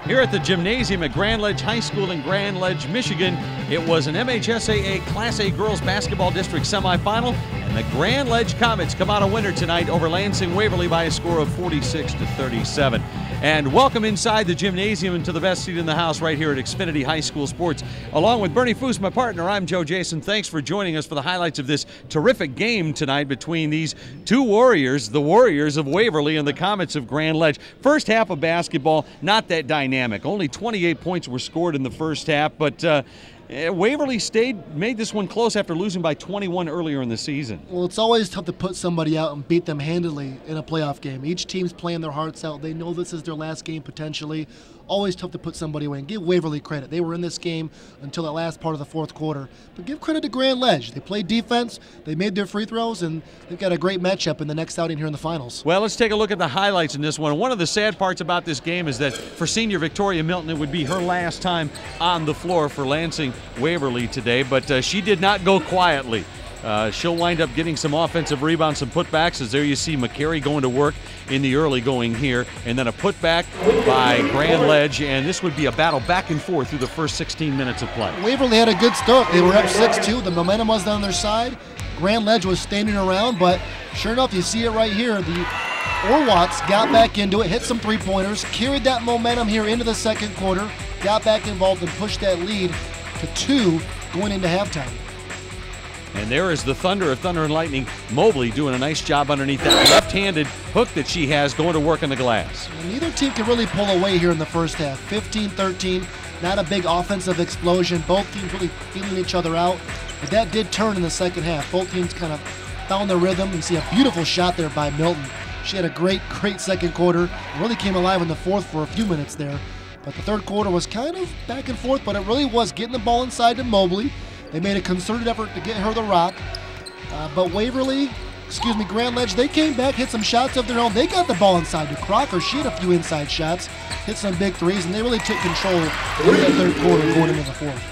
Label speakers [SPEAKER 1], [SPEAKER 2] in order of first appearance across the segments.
[SPEAKER 1] Here at the gymnasium at Grand Ledge High School in Grand Ledge, Michigan, it was an MHSAA Class A Girls Basketball District semifinal, and the Grand Ledge Comets come out a winner tonight over Lansing Waverly by a score of 46-37. And welcome inside the gymnasium and to the best seat in the house right here at Xfinity High School Sports. Along with Bernie Foose, my partner, I'm Joe Jason. Thanks for joining us for the highlights of this terrific game tonight between these two Warriors, the Warriors of Waverly and the Comets of Grand Ledge. First half of basketball, not that dynamic. Only 28 points were scored in the first half, but Waverly made this one close after losing by 21 earlier in the season.
[SPEAKER 2] Well, it's always tough to put somebody out and beat them handily in a playoff game. Each team's playing their hearts out. They know this is their last game potentially. Always tough to put somebody away. And give Waverly credit. They were in this game until the last part of the fourth quarter. But give credit to Grand Ledge. They played defense, they made their free throws, and they've got a great matchup in the next outing here in the finals.
[SPEAKER 1] Well, let's take a look at the highlights in this one. One of the sad parts about this game is that for senior Victoria Milton, it would be her last time on the floor for Lansing Waverly today, but she did not go quietly. She'll wind up getting some offensive rebounds, some putbacks, as there you see McCary going to work in the early going here, and then a putback by Grand Ledge, and this would be a battle back and forth through the first 16 minutes of play.
[SPEAKER 2] Waverly had a good start. They were up 6-2. The momentum was on their side. Grand Ledge was standing around, but sure enough, you see it right here. The Orwatts got back into it, hit some three-pointers, carried that momentum here into the second quarter, got back involved and pushed that lead to 2 going into halftime.
[SPEAKER 1] And there is the Thunder of Thunder and Lightning, Mobley, doing a nice job underneath that left-handed hook that she has, going to work on the glass.
[SPEAKER 2] And neither team can really pull away here in the first half. 15-13, not a big offensive explosion. Both teams really feeling each other out. But that did turn in the second half. Both teams kind of found their rhythm. You see a beautiful shot there by Milton. She had a great second quarter. Really came alive in the fourth for a few minutes there. But the third quarter was kind of back and forth, but it really was getting the ball inside to Mobley. They made a concerted effort to get her the rock. But Grand Ledge, they came back, hit some shots of their own. They got the ball inside to Crocker. She had a few inside shots, hit some big threes, and they really took control in that third quarter going into the fourth.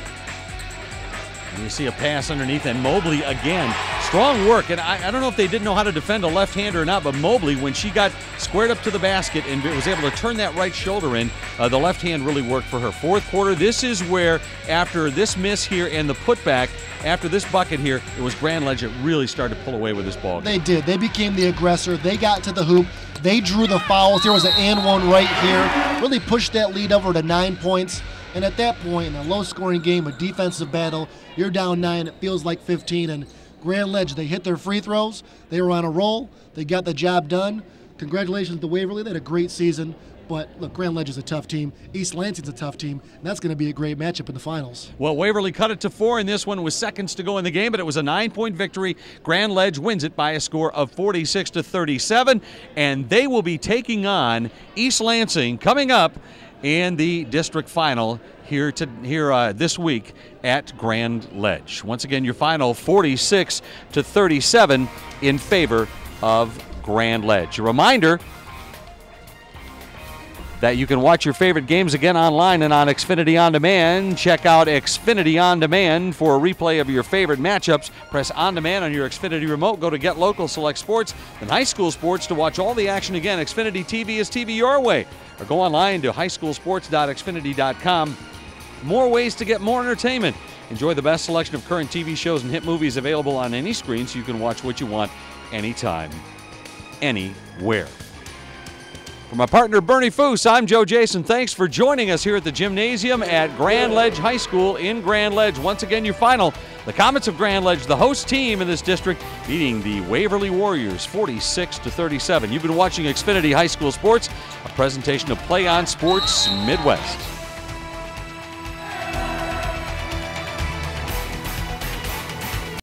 [SPEAKER 1] And you see a pass underneath, and Mobley again. Strong work, and I don't know if they didn't know how to defend a left-hander or not, but Mobley, when she got squared up to the basket and was able to turn that right shoulder in, the left hand really worked for her. Fourth quarter, this is where, after this miss here and the putback, after this bucket here, it was Grand Ledge that really started to pull away with this ball game.
[SPEAKER 2] They did. They became the aggressor. They got to the hoop. They drew the fouls. There was an and one right here. Really pushed that lead over to 9 points. And at that point, in a low-scoring game, a defensive battle, you're down 9. It feels like 15. And Grand Ledge, they hit their free throws. They were on a roll. They got the job done. Congratulations to Waverly. They had a great season. But look, Grand Ledge is a tough team. East Lansing's a tough team. And that's going to be a great matchup in the finals.
[SPEAKER 1] Well, Waverly cut it to 4 in this one with seconds to go in the game, but it was a 9-point victory. Grand Ledge wins it by a score of 46-37, and they will be taking on East Lansing coming up in the district final here this week at Grand Ledge. Once again, your final 46-37 in favor of Grand Ledge. A reminder that you can watch your favorite games again online and on Xfinity On Demand. Check out Xfinity On Demand for a replay of your favorite matchups. Press On Demand on your Xfinity remote. Go to Get Local, select Sports, and High School Sports to watch all the action again. Xfinity TV is TV your way. Or go online to highschoolsports.xfinity.com. More ways to get more entertainment. Enjoy the best selection of current TV shows and hit movies available on any screen, so you can watch what you want anytime, anywhere. For my partner Bernie Foose, I'm Joe Jason. Thanks for joining us here at the gymnasium at Grand Ledge High School in Grand Ledge. Once again, your final, the Comets of Grand Ledge, the host team in this district, beating the Waverly Warriors 46-37. You've been watching Xfinity High School Sports, a presentation of Play On Sports Midwest.